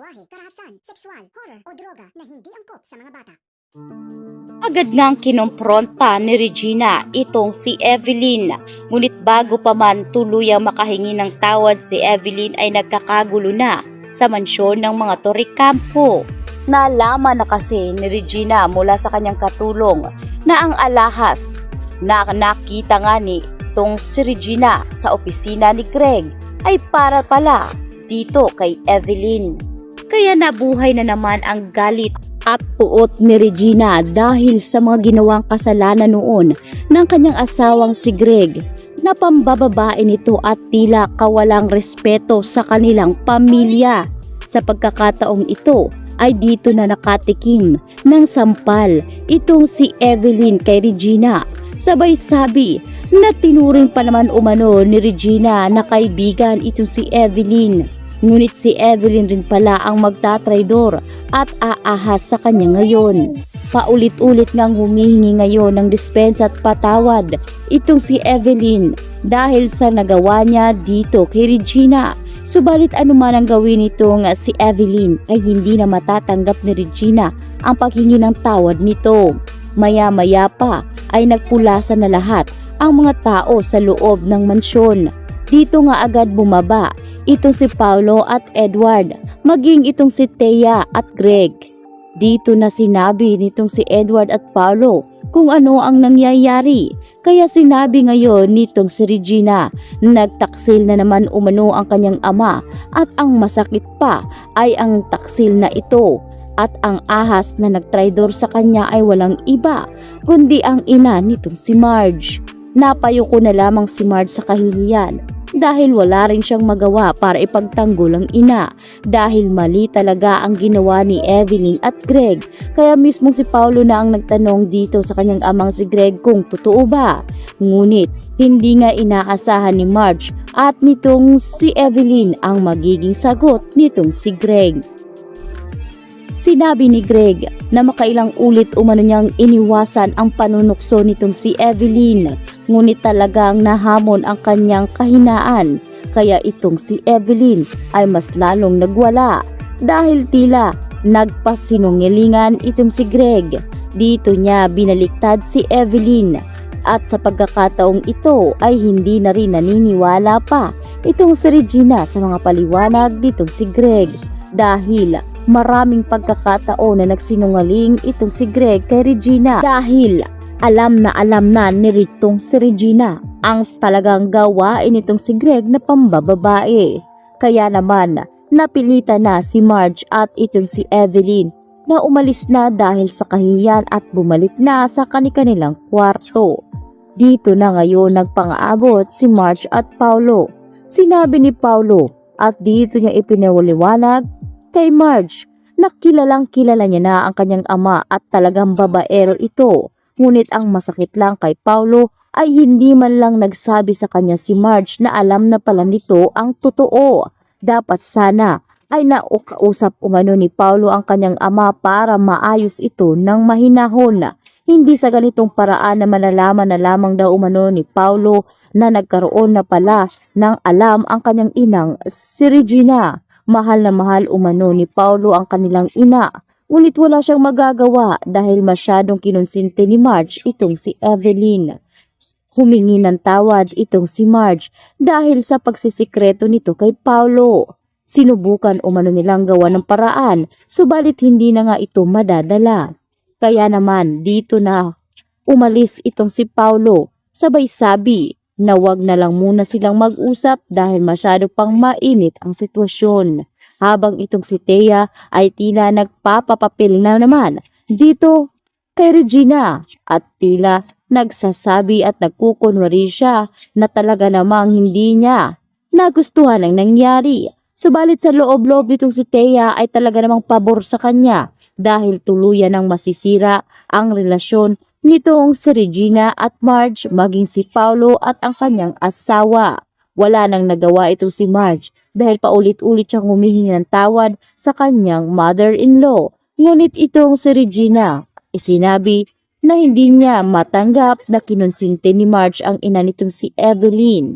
lengguwahe, karahasan, sexual, horror o droga na hindi angkop sa mga bata. Agad ngang kinumpronta ni Regina itong si Evelyn. Ngunit bago pa man tuluyang makahingi ng tawad si Evelyn ay nagkakagulo na sa mansyon ng mga Torrecampo. Nalaman na kasi ni Regina mula sa kanyang katulong na ang alahas na nakita nga ni itong si Regina sa opisina ni Greg ay para pala dito kay Evelyn. Kaya nabuhay na naman ang galit at puot ni Regina dahil sa mga ginawang kasalanan noon ng kanyang asawang si Greg na pambababae nito at tila kawalang respeto sa kanilang pamilya. Sa pagkakataong ito ay dito na nakatikim ng sampal itong si Evelyn kay Regina. Sabay sabi na tinuring pa naman umano ni Regina na kaibigan itong si Evelyn. Ngunit si Evelyn rin pala ang magtatraidor at aahas sa kanya ngayon. Paulit-ulit ngang humihingi ngayon ng dispensa at patawad itong si Evelyn dahil sa nagawa niya dito kay Regina. Subalit anuman ang gawin nitong si Evelyn ay hindi na matatanggap ni Regina ang paghingi ng tawad nito. Maya-maya pa ay nagpulasan na lahat ang mga tao sa loob ng mansyon. Dito nga agad bumaba itong si Paulo at Edward, maging itong si Thea at Greg. Dito na sinabi nitong si Edward at Paulo kung ano ang nangyayari. Kaya sinabi ngayon nitong si Regina, nagtaksil na naman umano ang kanyang ama at ang masakit pa ay ang taksil na ito. At ang ahas na nagtraidor sa kanya ay walang iba kundi ang ina nitong si Marge. Napayuko na lamang si Marge sa kahihiyan dahil wala rin siyang magawa para ipagtanggol ang ina dahil mali talaga ang ginawa ni Evelyn at Greg. Kaya mismo si Paulo na ang nagtanong dito sa kanyang amang si Greg kung totoo ba. Ngunit hindi nga inaasahan ni Marge at nitong si Evelyn ang magiging sagot nitong si Greg. Sinabi ni Greg na makailang ulit umano niyang iniwasan ang panunukso nitong si Evelyn, ngunit talagang nahamon ang kanyang kahinaan. Kaya itong si Evelyn ay mas lalong nagwala dahil tila nagpasinungalingan itong si Greg. Dito niya binaliktad si Evelyn at sa pagkakataong ito ay hindi na rin naniniwala pa itong si Regina sa mga paliwanag nitong si Greg dahil maraming pagkakataon na nagsinungaling itong si Greg kay Regina dahil alam na ni ritong si Regina ang talagang gawain itong si Greg na pambababae. Kaya naman napilitan na si Marge at itong si Evelyn na umalis na dahil sa kahihiyan at bumalik na sa kanilang kwarto. Dito na ngayon nagpang-aabot si Marge at Paulo. Sinabi ni Paulo at dito niya ipinaliwanag kay Marge na kilalang kilala niya na ang kanyang ama at talagang babaero ito. Ngunit ang masakit lang kay Paulo ay hindi man lang nagsabi sa kanya si Marge na alam na pala nito ang totoo. Dapat sana ay naukausap umano ni Paulo ang kanyang ama para maayos ito ng mahinahon. Hindi sa ganitong paraan na malalaman na lamang daw umano ni Paulo na nagkaroon na pala ng alam ang kanyang inang si Regina. Mahal na mahal umano ni Paulo ang kanilang ina, ngunit wala siyang magagawa dahil masyadong kinonsinte ni Marge itong si Evelyn. Humingi ng tawad itong si Marge dahil sa pagsisikreto nito kay Paulo. Sinubukan umano nilang gawa ng paraan, subalit hindi na nga ito madadala. Kaya naman dito na umalis itong si Paulo, sabay sabi na wag na lang muna silang mag-usap dahil masyado pang mainit ang sitwasyon. Habang itong si Thea ay tila nagpapapapil na naman dito kay Regina at tila nagsasabi at nagkukunwari siya na talaga namang hindi niya nagustuhan ang nangyari. Subalit sa loob-loob itong si Thea ay talaga namang pabor sa kanya dahil tuluyan ng masisira ang relasyon nitong si Regina at Marge maging si Paulo at ang kanyang asawa. Wala nang nagawa itong si Marge dahil paulit-ulit siyang humihingi ng tawad sa kanyang mother-in-law. Ngunit itong si Regina isinabi na hindi niya matanggap na kinonsinte ni Marge ang ina nitong si Evelyn.